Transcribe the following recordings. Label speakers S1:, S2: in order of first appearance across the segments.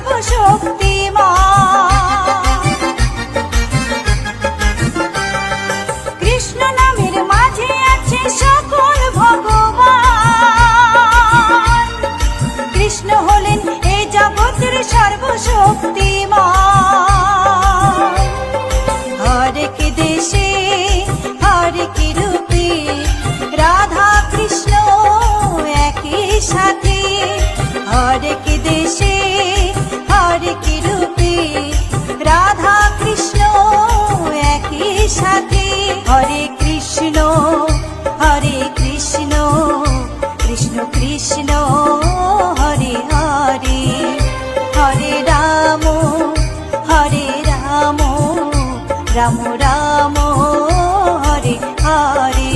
S1: সর্বশক্তিমান। কৃষ্ণ নামের মাঝে আছে সকল ভগবান। কৃষ্ণ হলেন এই জগতের সর্বশক্তিমান। হরেক দেশে হরেক রূপে রাধা কৃষ্ণ একই সাথে। হরেক দেশে হরেক রূপে রাধা কৃষ্ণ একই সাথে। হরে কৃষ্ণ কৃষ্ণ কৃষ্ণ হরে হরে। হরে রাম রাম রাম হরে হরে।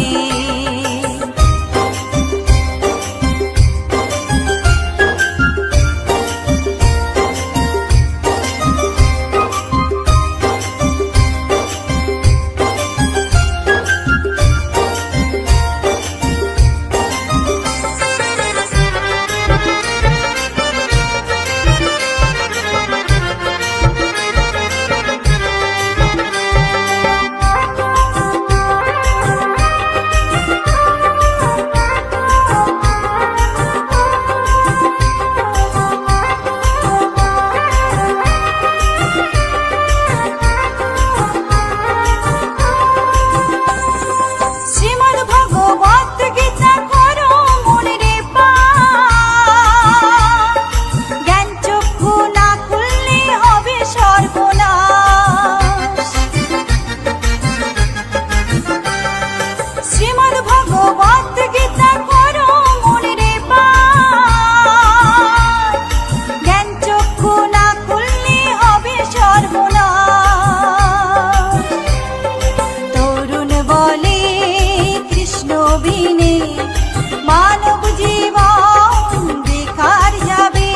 S1: মানব জীবন বেকার যাবে।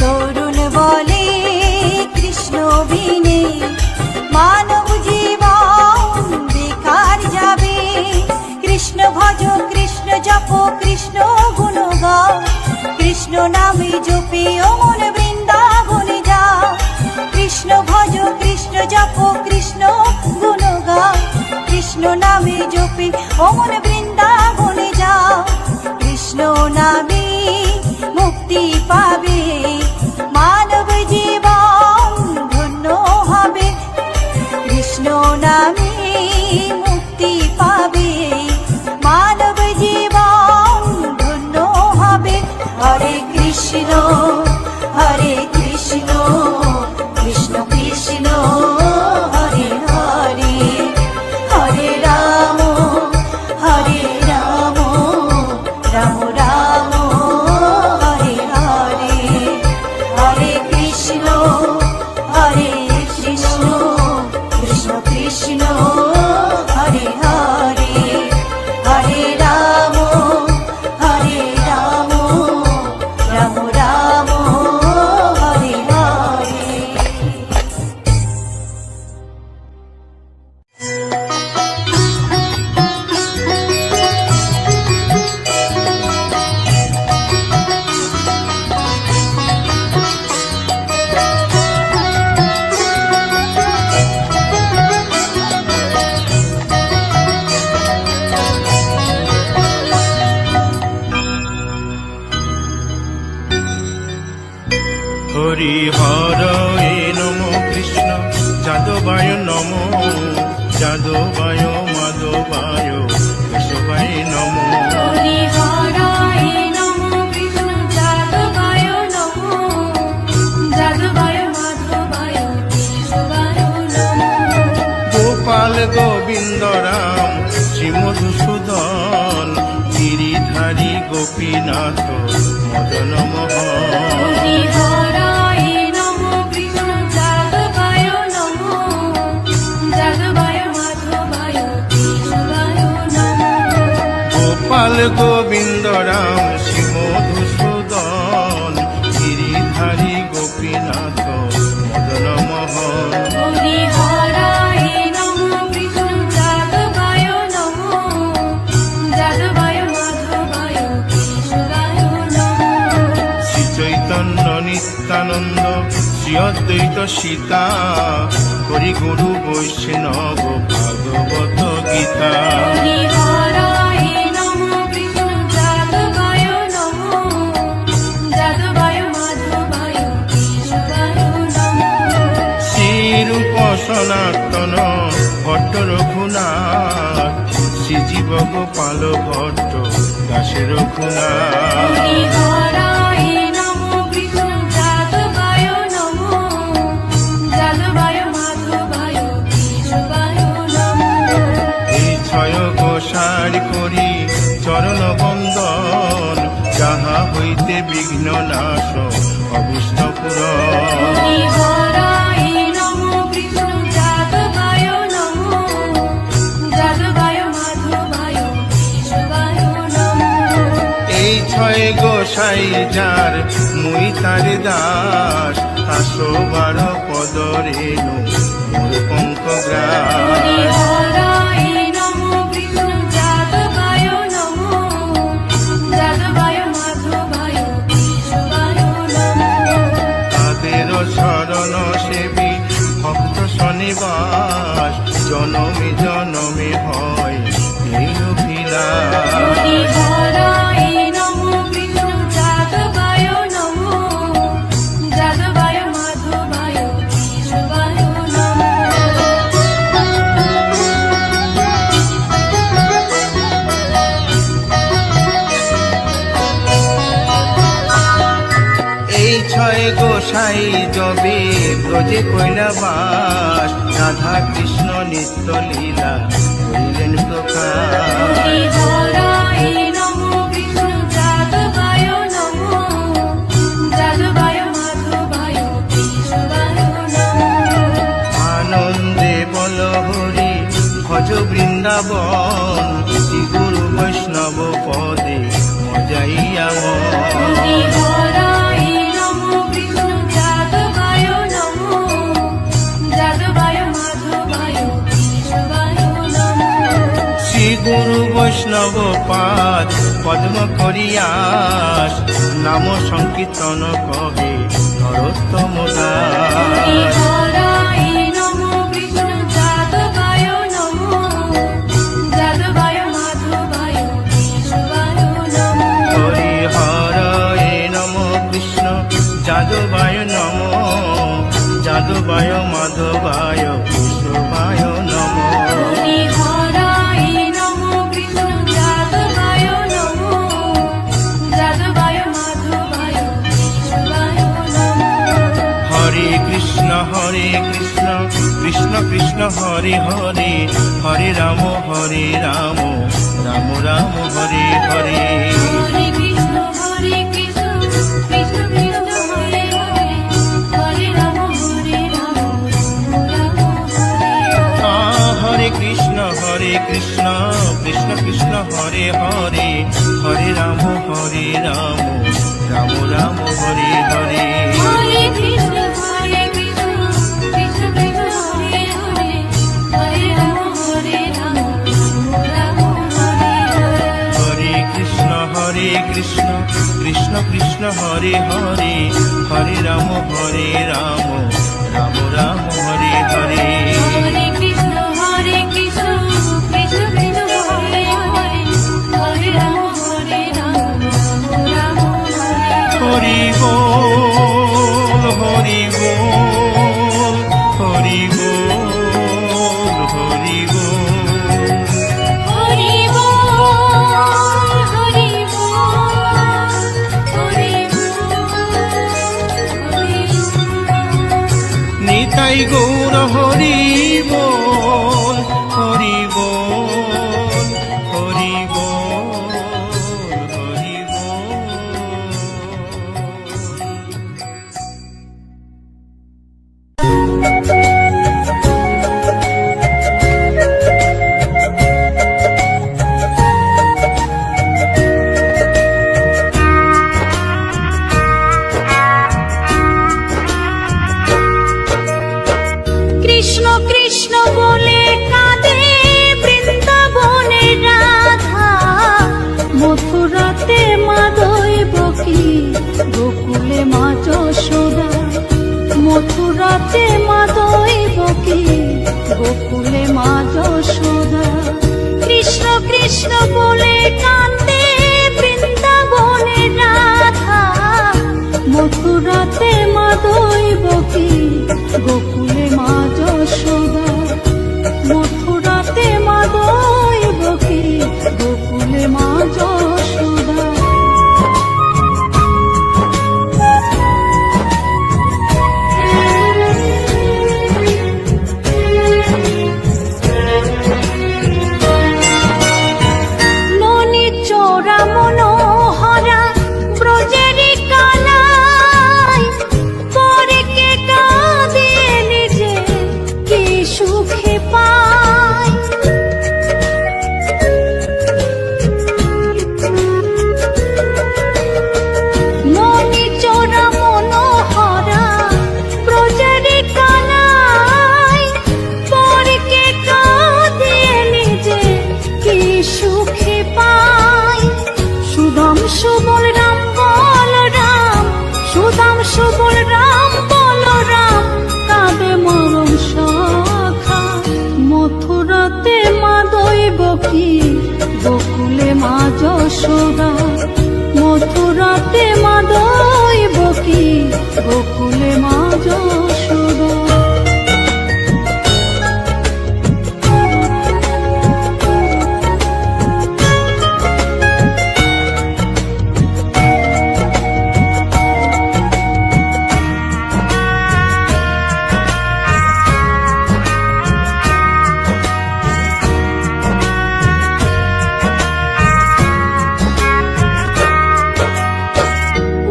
S1: তরুণ বলে কৃষ্ণ বিনে মানব জীবন বেকার যাবে। কৃষ্ণ ভজ কৃষ্ণ জপ কৃষ্ণ গুণ গাও। কৃষ্ণ নামে জপে ও মন বৃন্দাবনে যাও। কৃষ্ণ ভজ কৃষ্ণ জপ কৃষ্ণ গুণ গাও। কৃষ্ণ নামে জপে ও মন বৃন্দাবনে যাও। কৃষ্ণ নামে মুক্তি পাবে মানব জীবন ধন্য হবে। কৃষ্ণ নামে মুক্তি পাবে মানব জীবন ধন্য হবে। হরে কৃষ্ণ কৃষ্ণ কৃষ্ণ হরে হরে। হরে রাম রাম রাম হরে হরে। হরে কৃষ্ণ কৃষ্ণ কৃষ্ণ হরে হরে। হরে রাম রাম রাম হরে হরে।
S2: হরি হরে নমো কৃষ্ণ যাদবায় নমো। যাদবায় মাধবায় কেশবায় নমো।
S3: হরি হরায় নমো কৃষ্ণ যাদবায় নমো। যাদবায় মাধবায় কেশবায় নমো।
S2: গোপাল গোবিন্দ রাম শ্রী মধুসূদন গিরিধারী গোপীনাথ মদন মোহন।
S3: হরি হরায় নমো কৃষ্ণ যাদবায় নমো। যাদবায় মাধবায় কেশবায় নমো।
S2: গোপাল গোবিন্দ রাম শ্রী মধুসূদন গিরিধারী গোপীনাথ মদন মোহন।
S3: হরি হরায় নমো কৃষ্ণ যাদবায় নমো। যাদবায় মাধবায় কেশবায় নমো।
S2: প্রেমানন্দ শ্রী অদ্বৈত সীতা হরি গুরু বৈষ্ণব ভাগবত গীতা।
S3: হরি হরায় নমো কৃষ্ণ যাদবায় নমো, যাদবায় মাধবায় কেশবায় নমো।
S2: শ্রীরূপ সনাতন ভট্ট রঘুনাথ শ্রীজীব গোপাল ভট্ট দাসে রঘুনাথ।
S3: হরি হরায় নমো কৃষ্ণ যাদবায় নমো, যাদবায় মাধবায় কেশবায় নমো।
S2: এই ছয় গোসার করি চরণ বন্দন, যাহা হইতে বিঘ্ন নাশ অভীষ্ট পূরণ।
S3: হরি হরায় নমো কৃষ্ণ যাদবায় নমো, যাদবায় মাধবায় কেশবায় নমো।
S2: এই ছয় গোসাই যার মুই তার দাস, 112 পদ রেণু মোর পঙ্ক
S3: হরি
S2: গ্রাস।
S3: হরায় নমো কৃষ্ণ যাদবায় নমো, যাদবায় মাধবায় কেশবায় নমো।
S2: তাদের শরণ সেবী ভক্ত শনিবাস, জনমে জনমে হয় এই অভিলাষ।
S3: হরি হরায় নমো কৃষ্ণ যাদবায় নমো, যাদবায় মাধবায় কেশবায় নমো।
S2: এই ছয় গোসাই যবে ব্রজে কৈলাবাস, রাধা কৃষ্ণ নিত্য লীলা করিলেন প্রকাশ।
S3: হরি হরায় নমো কৃষ্ণ যাদবায় নমো, যাদবায় মাধবায় কেশবায় নমো।
S2: আনন্দে বল হরি ভজ বৃন্দাবন, শ্রী গুরু বৈষ্ণব পদে মজাইয়া
S3: হরি
S2: মন।
S3: হরায় নমো কৃষ্ণ যাদবায় নমো, যাদবায় মাধবায় কেশবায় নমো।
S2: শ্রী গুরু বৈষ্ণব পাদ পদ্ম করিয়াস, নাম সংকীর্তন কহে নরোত্তম
S3: হরি
S2: দাস।
S3: হরায় নমো কৃষ্ণ যাদবায় নমো, যাদবায় মাধবায় কেশবায় নমো।
S2: হরি হরায় নম কৃষ্ণ যাদবায় নম, যাদবায় মাধবায় কেশবায় নম।
S3: হরি হরায় নমো কৃষ্ণ যাদবায় নমো, যাদবায় মাধবায় কেশবায় নমো।
S2: হরে কৃষ্ণ কৃষ্ণ কৃষ্ণ হরে হরে, হরে রাম রাম রাম হরে হরে।
S3: হরে কৃষ্ণ কৃষ্ণ কৃষ্ণ হরে হরে, হরে রাম রাম রাম হরে হরে।
S2: হরে কৃষ্ণ কৃষ্ণ কৃষ্ণ হরে হরে, হরে রাম রাম রাম হরে হরে।
S3: হরে কৃষ্ণ কৃষ্ণ কৃষ্ণ কৃষ্ণ হরে হরে, হরে রাম রাম হরে হরে।
S2: হরে কৃষ্ণ কৃষ্ণ কৃষ্ণ হরে হরে, হরে রাম রাম রাম হরে হরে।
S3: হরে কৃষ্ণ কৃষ্ণ কৃষ্ণ কৃষ্ণ হরে হরে, হরে রাম রাম হরে হরে।
S2: হরি বল হরি বল হরি বল হরি বল।
S3: হরি বল হরি বল হরি বল।
S2: নিতাই গৌর হরি বল হরি বল হরি বল হরি
S3: কৃষ্ণ কৃষ্ণ বলে
S4: মথুরাতে মা দৈবকী গোকুলে মা যশোদা, মথুরাতে মা দৈবকী গোকুলে মা যশোদা। ননি চোরা মনোহরা ব্রজেরি কানাই, পরে কে কাঁদিয়ে নিজে কি সুখে পায়। ননি চোরা মনোহরা ব্রজেরি কানাই, পরে কে কাঁদিয়ে নিজে কি সুখে পায়। সুদাম সুবল রাম বলরাম, সুদাম সুবল রাম বলরাম, কাঁদে মরম সখা। মথুরাতে মা দৈবকী গোকুলে মা যশোদা, মথুরাতে মা দৈবকী গোকুলে মা যশোদা।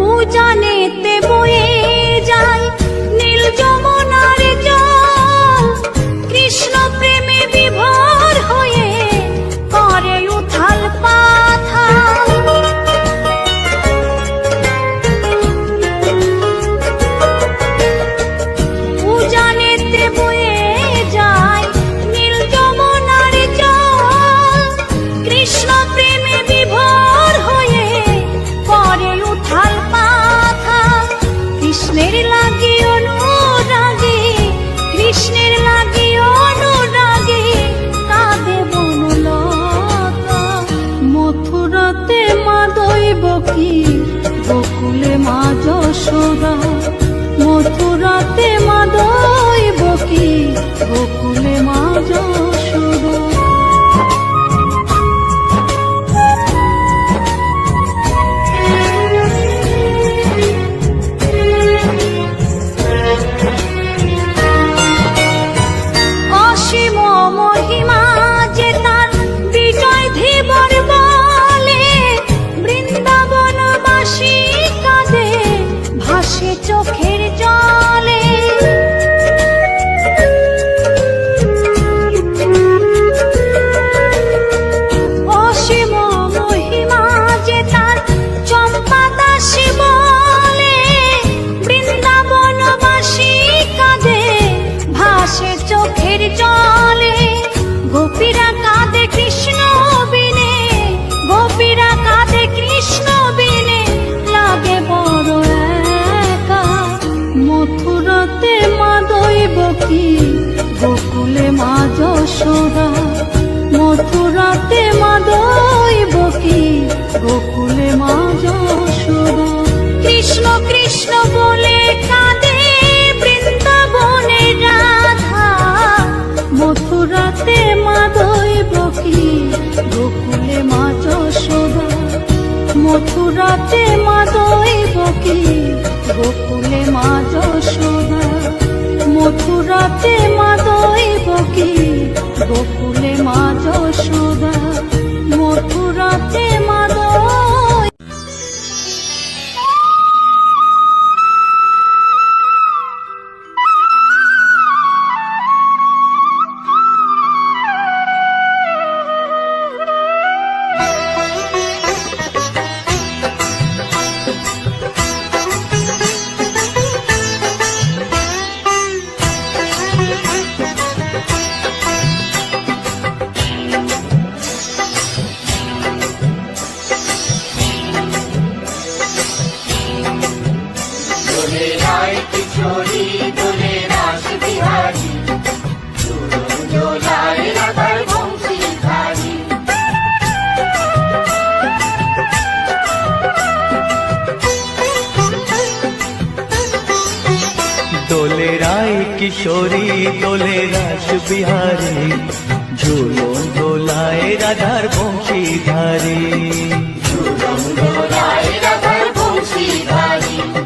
S4: উজানেতে বয়ে যায় নীল যমুনার জল, কৃষ্ণ প্রেমে বিভোর হয়ে করে উথাল পাথাল। উজানেতে বয়ে যায় নীল যমুনার জল, কৃষ্ণ প্রেমে বিভোর হয়ে করে উথাল পাথাল। কৃষ্ণের লাগি অনুরাগী, কৃষ্ণের লাগি অনুরাগী, কাঁদে বনলতা। মথুরাতে মা দৈবকী গোকুলে মা যশোদা, মথুরাতে মা দৈবকী গোকুলে মা যশোদা। অসীম মহিমা যে তার বিজয় ধীবর বলে, বৃন্দাবনবাসী কাঁদে ভাসে চোখের জলে। অসীম মহিমা যে তার চম্পা দাসী বলে, বৃন্দাবনবাসী কাঁদে ভাসে চোখের জলে। গোপীরা কাঁদে কৃষ্ণ বিনে, গোপীরা কাঁদে কৃষ্ণ বিনে, লাগে বড় একা। মথুরাতে মা দৈবকী গোকুলে মা যশোদা, মথুরাতে মা দৈবকী গোকুলে মা যশোদা। কৃষ্ণ কৃষ্ণ বলে কাঁদে বৃন্দাবনে রাধা, মথুরাতে মা দৈবকী গোকুলে মা যশোদা, মথুরাতে মা দৈবকী গোকুলে মা যশোদা, মথুরাতে মা দৈবকী গোকুলে মা যশোদা, মথুরাতে মা দৈ।
S2: কিশোরী দোলে রাস বিহারী, ঝুলন দোলায় রাধার বংশীধারী।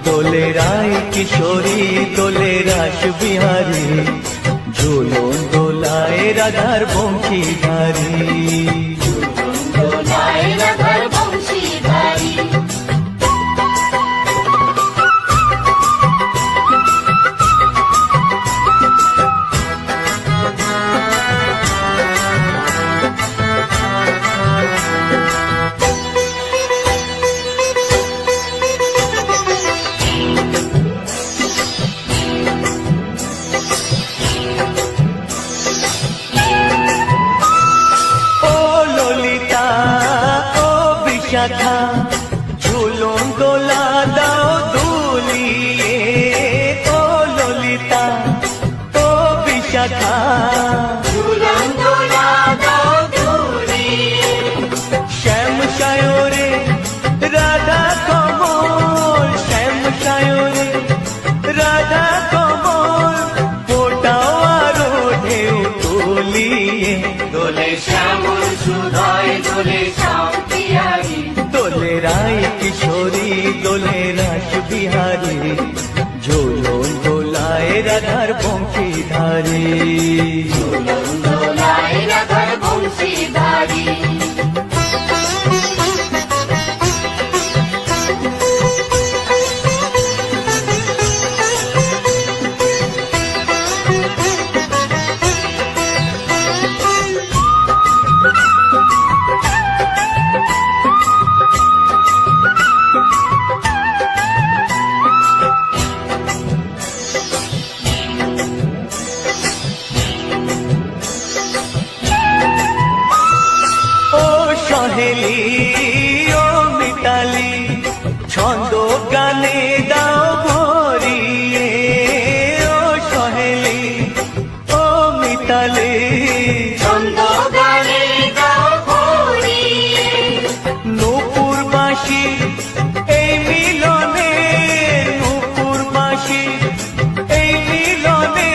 S2: দোলে রায় কিশোরী দোলে রাস বিহারী, ঝুলন দোলায় রাধার বংশীধারী। শাখা ঝুলন দোলা দাও দুলিয়ে, ও ললিতা ও বিশাখা ঝুলন দোলা দাও দুলিয়ে। শ্যাম সায়রে রাধা কমল, শ্যাম সায়রে রাধা কমল, ফোটাও আরো ঢেউ তুলিয়ে। দোলে শ্যামল সুধায় দোলে শ্যাম বিহারী, দোলে রায় কিশোরী দোলে রাস বিহারী, ঝুলন দোলায় রাধার বংশীধারী। ঝুলন দোলায় রাধার বংশীধারী। সহেলি ও মিতালি ছন্দ গানে দাও ভরিয়ে, ও সহেলি ও মিতালি ছন্দ গানে দাও ভরিয়ে। নূপুর বাঁশি এই মিলনে, নূপুর বাঁশি এই মিলনে,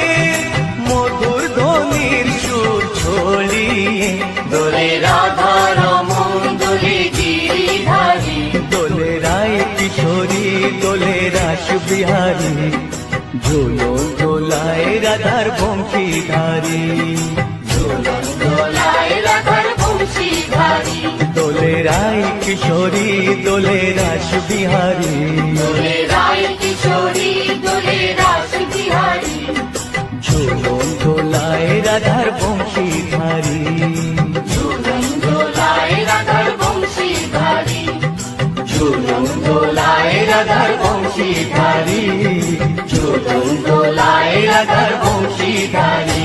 S2: মধুর ধ্বনির সুর ছড়িয়ে। দোলে রাধা দোলে রায় কিশোরী দোলে রাস বিহারী, ঝুলন দোলায় রাধার বংশীধারী। ঝুলন দোলায় রাধার বংশীধারী। দোলে রায় কিশোরী দোলে রাস বিহারী, দোলে রায় কিশোরী দোলে রাস বিহারী, ঝুলন দোলায় রাধার বংশীধারী। ঝুলন দোলায় রাধার বংশীধারী, ঝুলন দোলায় রাধার বংশীধারী, ঝুলন দোলায় রাধার বংশীধারী।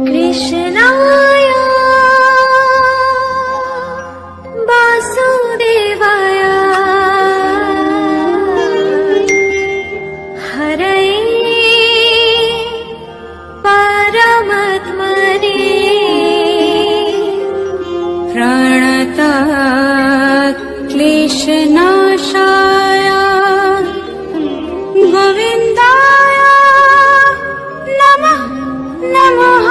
S3: কৃষ্ণায় বাসুদেবায় হরয়ে परमात्मने प्रणता क्लेशनाशाय गोविन्दाय नमः नमः।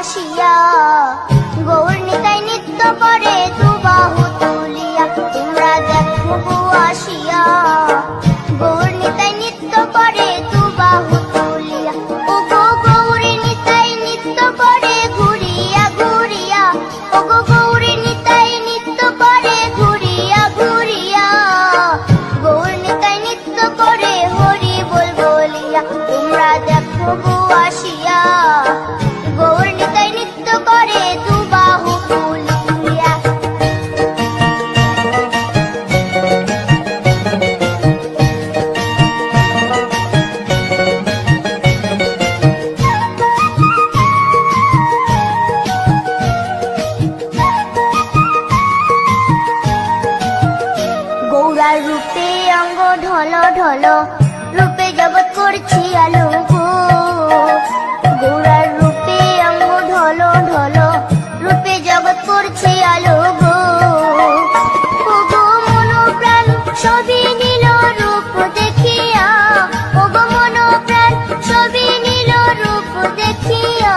S5: আসিয়া গৌর নিতাই নৃত্য করে দুবাহু তুলিয়া তোমরা দেখো গো আসিয়া গৌর নিতাই নৃত্য করে দুবাহু তুলিয়া ও গো গৌরী নিতাই নৃত্য করে ঘুরিয়া ঘুরিয়া ও গো গৌরী নিতাই নৃত্য করে ঘুরিয়া ঘুরিয়া গৌর নিতাই নৃত্য করে হরি বল বলিয়া তোমরা দেখো গো আসিয়া গৌর নিতাই নৃত্য করে দুবাহু তুলিয়া গৌরার রূপে অঙ্গ ঢল ঢল রূপে জগৎ করছি আলো গো গৌরার রূপে অঙ্গ ঢল ঢল রূপে জগৎ করছি আলো গো ও গো মন প্রাণ সবই নীল রূপ দেখিয়া ও গো মন প্রাণ সবই নীল রূপ দেখিয়া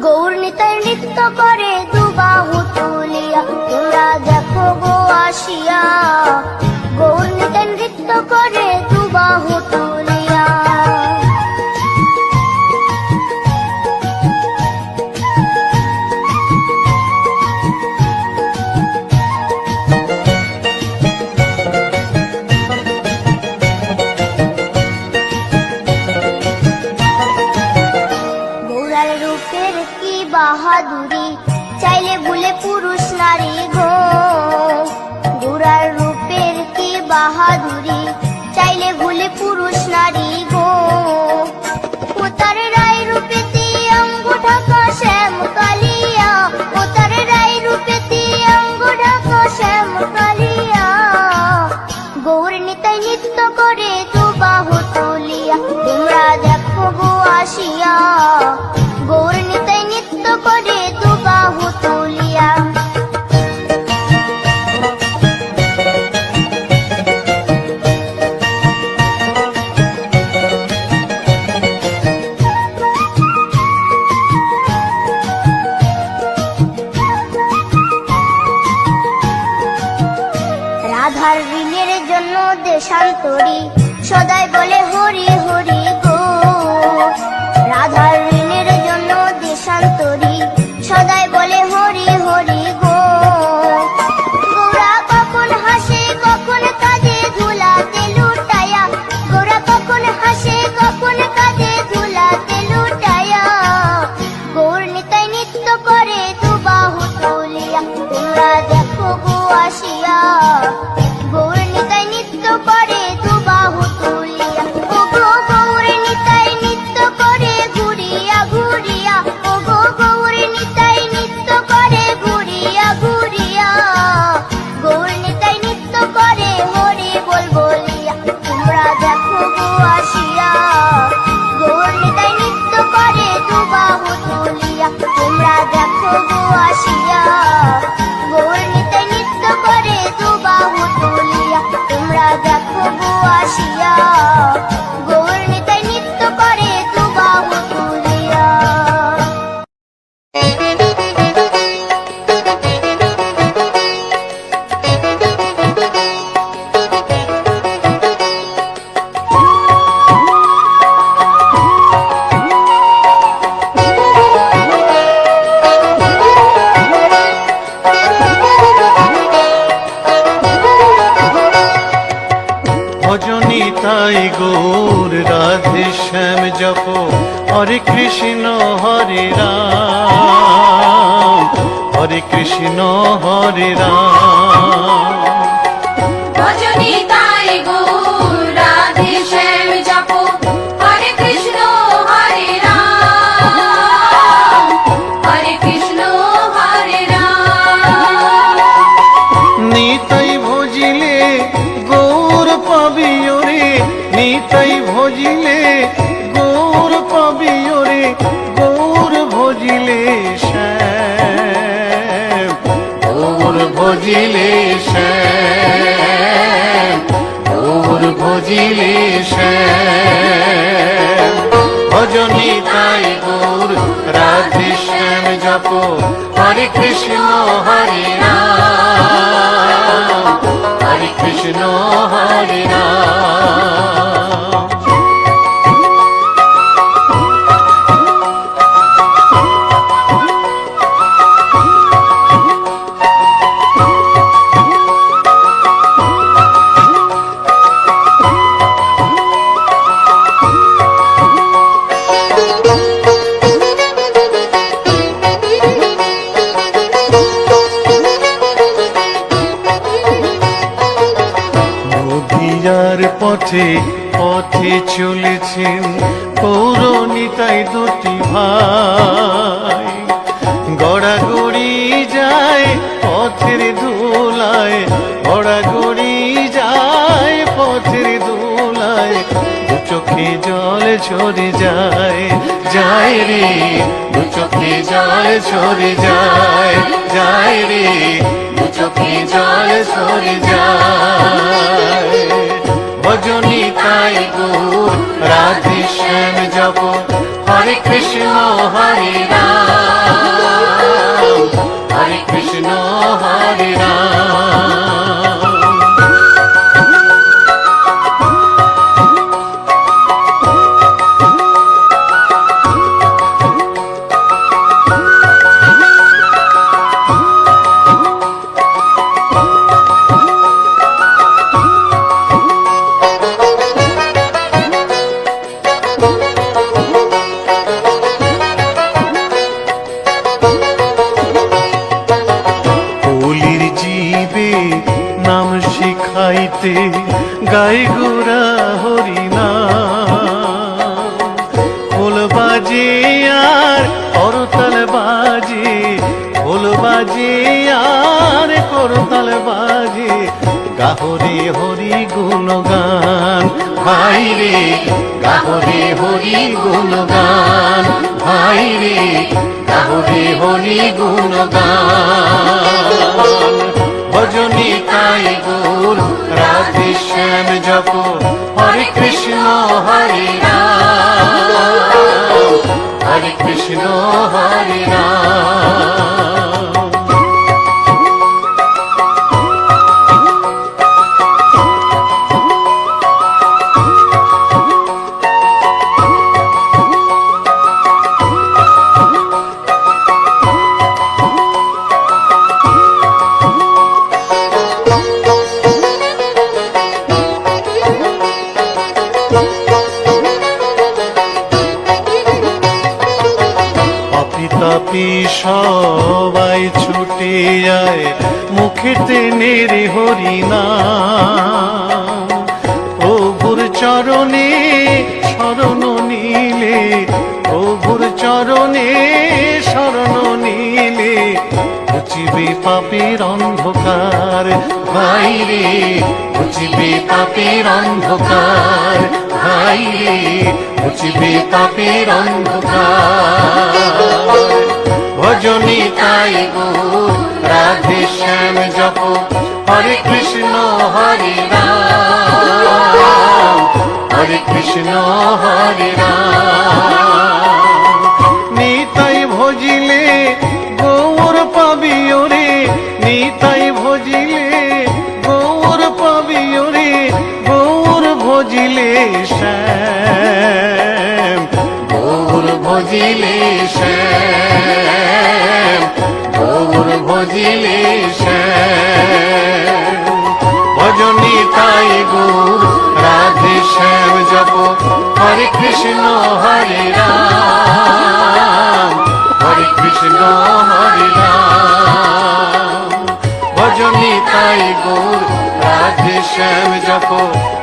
S5: গৌর নিতাই নৃত্য করে দুবাহু তুলিয়া তোমরা দেখো গো আসিয়া গৌর নিতাই নৃত্য করে দুবাহু তুলিয়া গৌরার রূপের কি বাহাদুরি চাইলে ভুলে পুরুষ নারী গো গৌরার রূপের কি বাহাদুরি চাইলে ভুলে পুরুষ নারী গো ও তার রায় রূপেতে অঙ্গ ঢাকা শ্যাম কালিয়া ও তার রায় রূপেতে অঙ্গ ঢাকা শ্যাম কালিয়া গৌর নিতাই নৃত্য করে দুবাহু তুলিয়া তোমরা দেখো গো আসিয়া গৌর নিতাই নৃত্য করে দুবাহু তুলিয়া রাধার ঋণের জন্য দেশান্তরী সদাই বলে হরি হরি গো রাধার ঋণের জন্য দেশান্তরী সদাই বলে হরি হরি গো গৌরা কখন হাসে কখন কাঁদে ধুলাতে লুটায়া গৌরা কখন হাসে কখন কাঁদে ধুলাতে লুটায়া গৌর নিতাই নৃত্য করে দুবাহু তুলিয়া তোমরা দেখো গো আসিয়া গৌর নিতাই নৃত্য করে দুবাহু তুলিয়া ও গো গৌর নিতাই নৃত্য করে ঘুরিয়া ঘুরিয়া ও গো গৌর নিতাই নৃত্য করে ঘুরিয়া ঘুরিয়া গৌর নিতাই নৃত্য করে হরি বল বলিয়া তোমরা দেখো গো আসিয়া গৌর নিতাই নৃত্য করে দুবাহু তুলিয়া তোমরা দেখো গো আসিয়া গৌর নিতাই নৃত্য করে দুবাহু তুলিয়া তোমরা দেখো গো আসিয়া গৌর নিতাই নৃত্য করে দুবাহু তুলিয়া
S2: ভজনী তাই গৌর রাধে শ্যাম জপ হরে কৃষ্ণ হরে রাম হরে কৃষ্ণ হরে রাম
S3: ভজনী তাই গৌর রাধে শ্যাম জপ হরে কৃষ্ণ হরে রাম হরে কৃষ্ণ হরে রাম
S2: নিতাই ভজিলে গৌর পাবি ওরে নিতাই ভজিলে গৌর পাবি ওরে গৌর ভজিলে শ্যাম গৌর ভজিলে শ্যাম গৌর ভজিলে শ্যাম ভজনী তাই গৌর রাধে শ্যাম জপ হরে কৃষ্ণ হরে রাম হরে কৃষ্ণ হরে রাম। নদিয়ার পথে পথে চলেছেন পৌরনিতাই দুটি ভাই, গড়াগড়ি যায় পথের ধুলায়, গড়াগড়ি যায় পথের ধুলায়, দু চোখে জল ঝরে যায় যায় রে, দু চোখে জল ঝরে যায় যায় রে, দু চোখে জল ঝরে যায়। ভজনী তাই গৌর রাধে শ্যাম জপ হরে কৃষ্ণ হরে রাম হরে কৃষ্ণ হরে রাম। নাম শিখাইতে গাই গোরা হরিনাম, খোল বাজে আর করতাল বাজে, খোল বাজে আর করতাল বাজে, গাহরে হরি গুণগান ভাই রে, গাহরে হরি গুণগান ভাই রে, গাহরে হরি গুণগান। ভজনী তাই গৌর রাধে শ্যাম জপ হরে কৃষ্ণ হরে রাম হরে কৃষ্ণ হরে রাম। তাপি সবাই ছুটে যায় মুখেতে নেরে হরিনাম, প্রভুর চরণে শরণ নিলে, প্রভুর চরণে শরণ নিলে, ঘুচিবে পাপের অন্ধকার ভাই রে, ঘুচিবে পাপের অন্ধকার ভাই রে, ঘুচিবে পাপের অন্ধকার। ভজনী তাই গৌর রাধে শ্যাম জপ হরে কৃষ্ণ হরে রাম হরে কৃষ্ণ হরে রাম। নিতাই ভজিলে গৌর পাবি ওরে, নিতাই ভজিলে গৌর পাবি ওরে, গৌর ভজিলে শ্যাম, গৌর ভজিলে শ্যাম, গৌর ভজিলে শ্যাম। ভজনী তাই গৌর রাধে শ্যাম জপ হরে কৃষ্ণ হরে রাম হরে কৃষ্ণ হরে রাম। ভজনী তাই গৌর রাধে শ্যাম জপ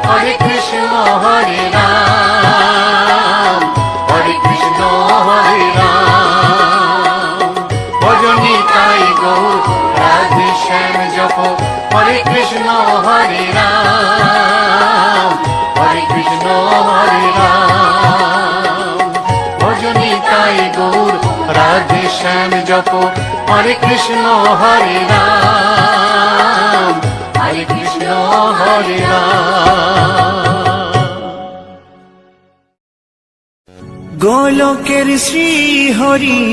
S2: হরে কৃষ্ণ হরে রাম হরে কৃষ্ণ হরে রাম। ভজনী তাই গৌর রাধে শ্যাম জপ হরে কৃষ্ণ হরে রাম হরে কৃষ্ণ হরে রাম। ভজনী তাই গৌর রাধে শ্যাম জপ হরে কৃষ্ণ হরে রাম হরে কৃষ্ণ হরে রাম।
S6: গোলকের শ্রীহরি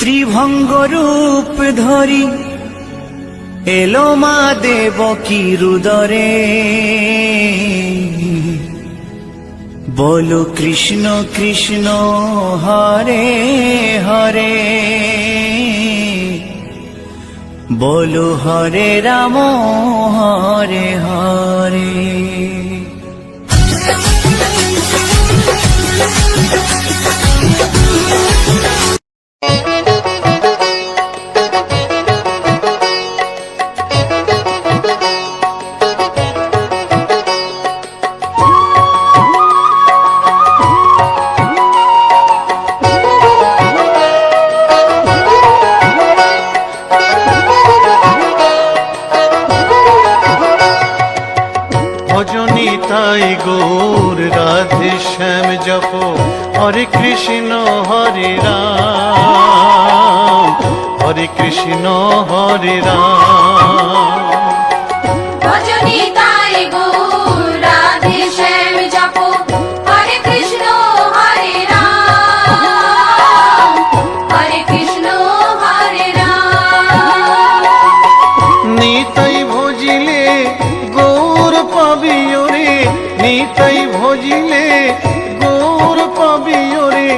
S6: ত্রিভঙ্গ রূপ ধরি এলো মা দেবকী রুদরে। বলো কৃষ্ণ কৃষ্ণ হরে হরে, বলো হরে রাম হরে হরে।
S2: ভজনী তাই গৌর রাধে শ্যাম জপ হরে কৃষ্ণ হরে রাম, হরে কৃষ্ণ হরে রাম।
S3: ভজনী তাই গৌর রাধে শ্যাম জপ হরে কৃষ্ণ হরে রাম, হরে কৃষ্ণ হরে রাম।
S2: নিতাই ভজিলে গৌর পাবিও রে, নিতাই ভজিলে গৌর পাবিও রে,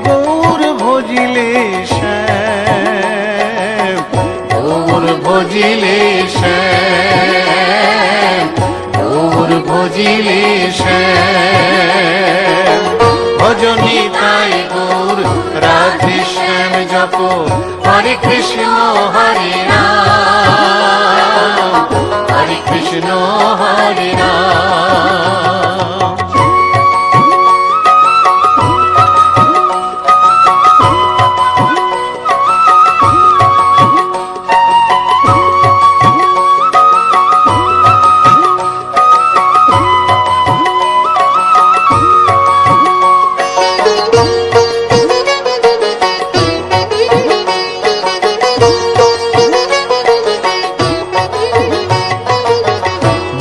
S2: গৌর ভজিলে শ্যাম, গৌর ভজিলে শ্যাম, গৌর ভজিলে শ্যাম। ভজনী তাই গৌর রাধে শ্যাম জপ হরে কৃষ্ণ হরে রাম, হরে কৃষ্ণ হরে রাম।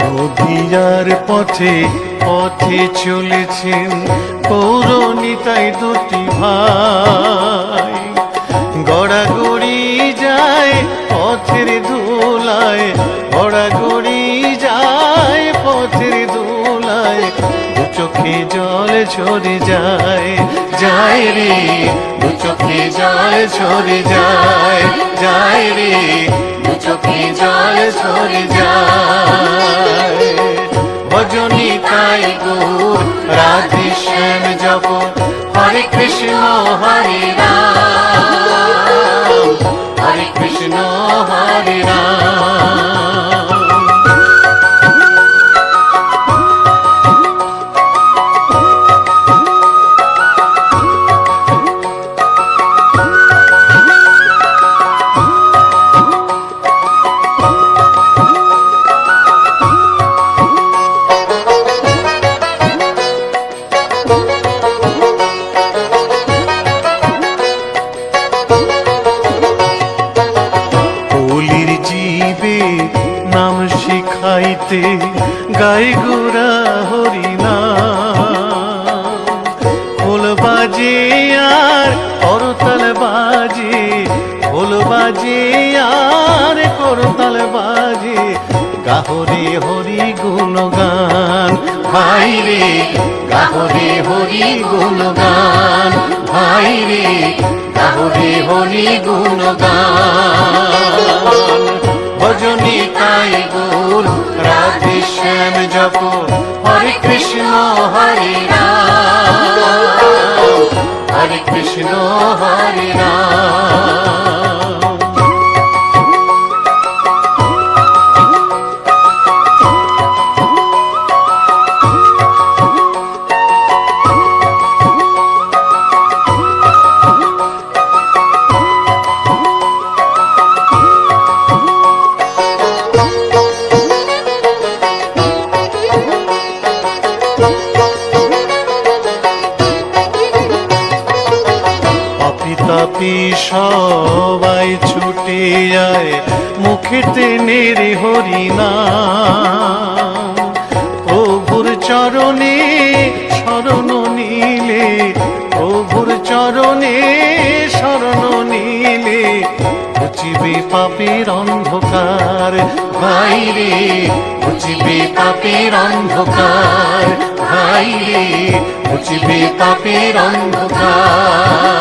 S2: নদিয়ার পথে পথে চলেছেন পৌরনিতাই দুটি ভাই, গড়াগড়ি যায় পথের ধুলায়, গড়াগড়ি যায় পথের ধুলায়, দু চোখে জল ঝরে যায়, যায় রে দু চোখে জল ঝরে যায়, যায় রে দু চোখে জল ঝরে যায়। ভজনী তাই গৌর রাধে শ্যাম জপ হরে কৃষ্ণ হরে রাম, হরে কৃষ্ণ হরে রাম। কলির জীবে নাম শিখাইতে গাই গোরা হরি নাম, খোল বাজে আর করতাল বাজে, খোল বাজে আর করতাল বাজে, গাহরে হরি গুণগান ভাই রে, গাহরে হরি গুণগান ভাই রে, গাহরে হরি গুণগান। ভজনী তাই গৌর রাধে শ্যাম জপ হরে কৃষ্ণ হরে রাম, হরে কৃষ্ণ হরে রাম। তাপি সবাই ছুটে যায় মুখেতে নেরে হরি নাম, প্রভুর চরণে শরণ নিয়ে ভজিলে প্রভুর চরণে শরণ নিলে বুঝিবে পাপের অন্ধকার ভাই রে, বুঝিবে পাপের অন্ধকার ভাই রে, বুঝিবে পাপের অন্ধকার।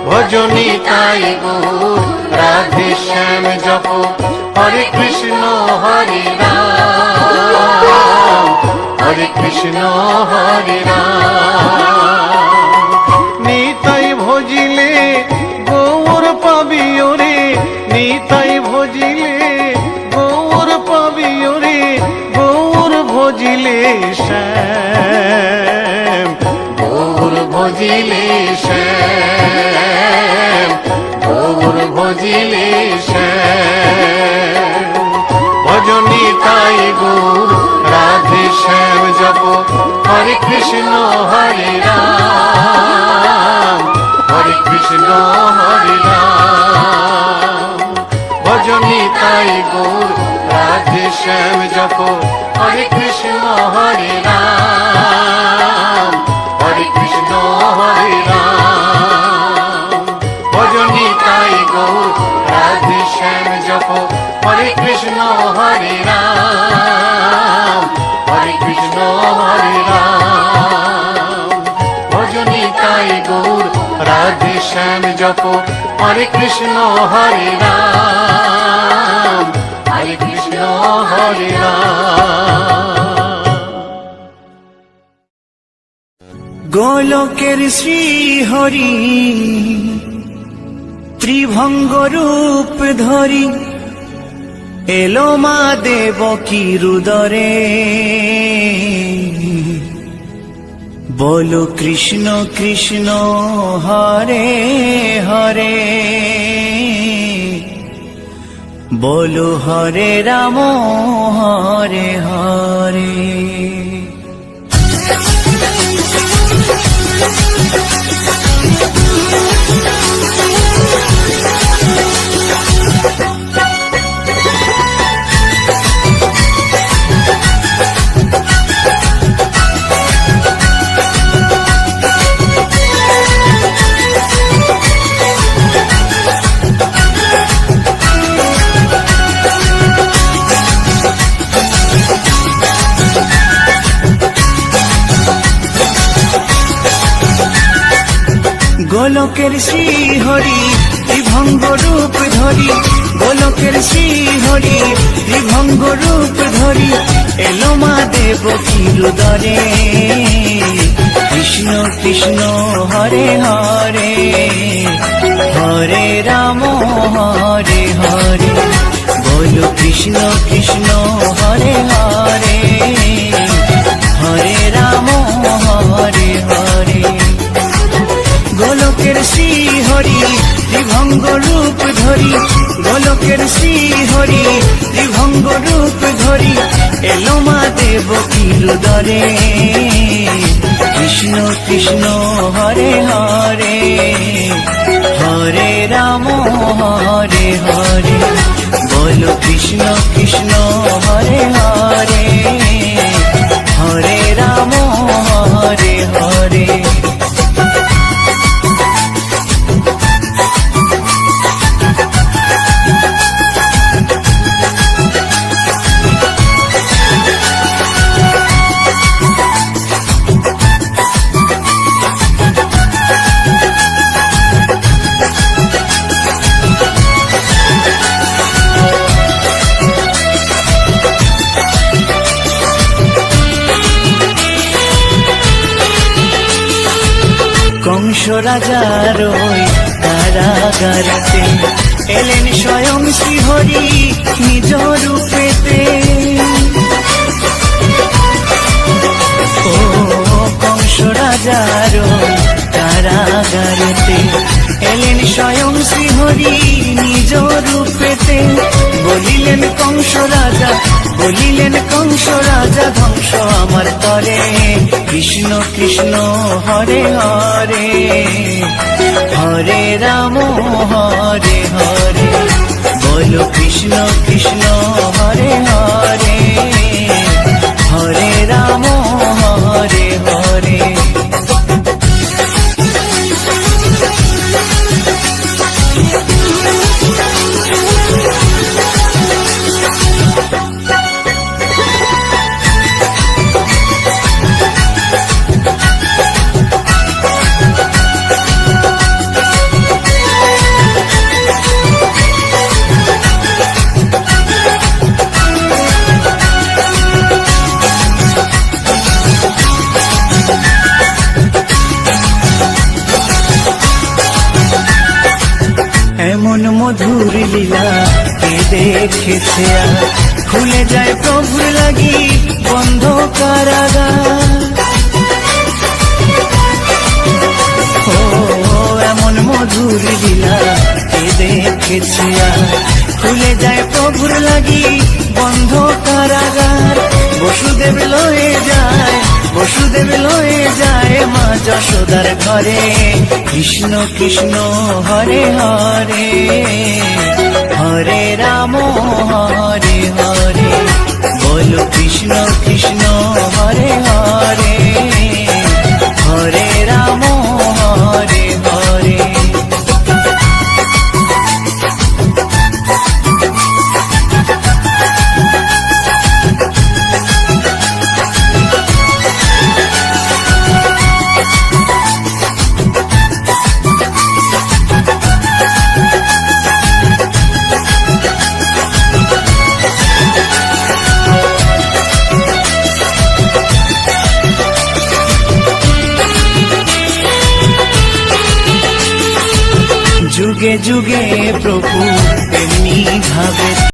S2: ভজনী তাই গৌর রাধে শ্যাম জপ হরে কৃষ্ণ হরে রাম, হরে কৃষ্ণ হরে রাম। নিতাই ভজিলে গৌর পাবি ওরে, নিতাই ভজিলে গৌর পাবি ওরে, গৌর ভজিলে শ্যাম, গৌর ভজিলে শ্যাম, গৌর ভজিলে শ্যাম। ভজনী তাই গৌর রাধে শ্যাম জপ হরে কৃষ্ণ হরে রাম, হরে কৃষ্ণ হরে রাম। ভজনী তাই গৌর রাধে শ্যাম জপ হরে কৃষ্ণ হরে রাম, হরে কৃষ্ণ হরে রাম। ভজনী তাই গৌর রাধে শ্যাম জপ হরে কৃষ্ণ হরে রাম, হরে কৃষ্ণ হরে রাম। ভজনী তাই গৌর রাধে শ্যাম জপ হরে কৃষ্ণ হরে রাম, হরে কৃষ্ণ হরে রাম।
S6: গোলকের শ্রী হরি ত্রিভঙ্গ রূপ ধরি এলো মা দেবকী রুদরে। বলো কৃষ্ণ কৃষ্ণ হরে হরে, বলো হরে রাম হরে হরে। গোলকের শ্রী হরি ত্রিভঙ্গ রূপ ধরি, গোলকের শ্রী হরি ত্রিভঙ্গ রূপ ধরি এলো মা দেবকী রুদরে। কৃষ্ণ কৃষ্ণ হরে হরে, হরে রাম হরে হরে। বলো কৃষ্ণ কৃষ্ণ হরে হরে, হরে রাম হরে হরে। গোলকের শ্রী হরি ত্রিভঙ্গ রূপ ধরি, গোলকের শ্রী হরি ত্রিভঙ্গ রূপ ধরি এলো মা দেবকী রুদরে। কৃষ্ণ কৃষ্ণ হরে হরে, হরে রাম হরে হরে। বলো কৃষ্ণ কৃষ্ণ হরে হরে, হরে রাম হরে হরে। কংস রাজার ওই কারাগারেতে এলেন স্বয়ং শ্রীহরি নিজ রূপেতে। ও কংস রাজার ওই কারাগারেতে এলেন স্বয়ং শ্রীহরি নিজ রূপেতে। বলিলেন কংস রাজা, বলিলেন কংস রাজা ধ্বংস আমার তরে। কৃষ্ণ কৃষ্ণ হরে হরে, হরে রাম হরে হরে। বলো কৃষ্ণ কৃষ্ণ হরে হরে, হরে রাম হরে হরে। দেখেছে আর খুলে যায় প্রভুর লাগি বন্ধ কারাগার। ও এমন মধুর লীলা কে দেখেছে আর খুলে যায় প্রভুর লাগি বন্ধ কারাগার। বসুদেব লয়ে যায়, বসুদেব লয়ে যায় মা যশোদার ঘরে। কৃষ্ণ কৃষ্ণ হরে হরে, হরে রাম হরে হরে, বলো কৃষ্ণ কৃষ্ণ হরে হরে, হরে রাম হরে হরে। যুগে যুগে প্রভু এমনি ভাবে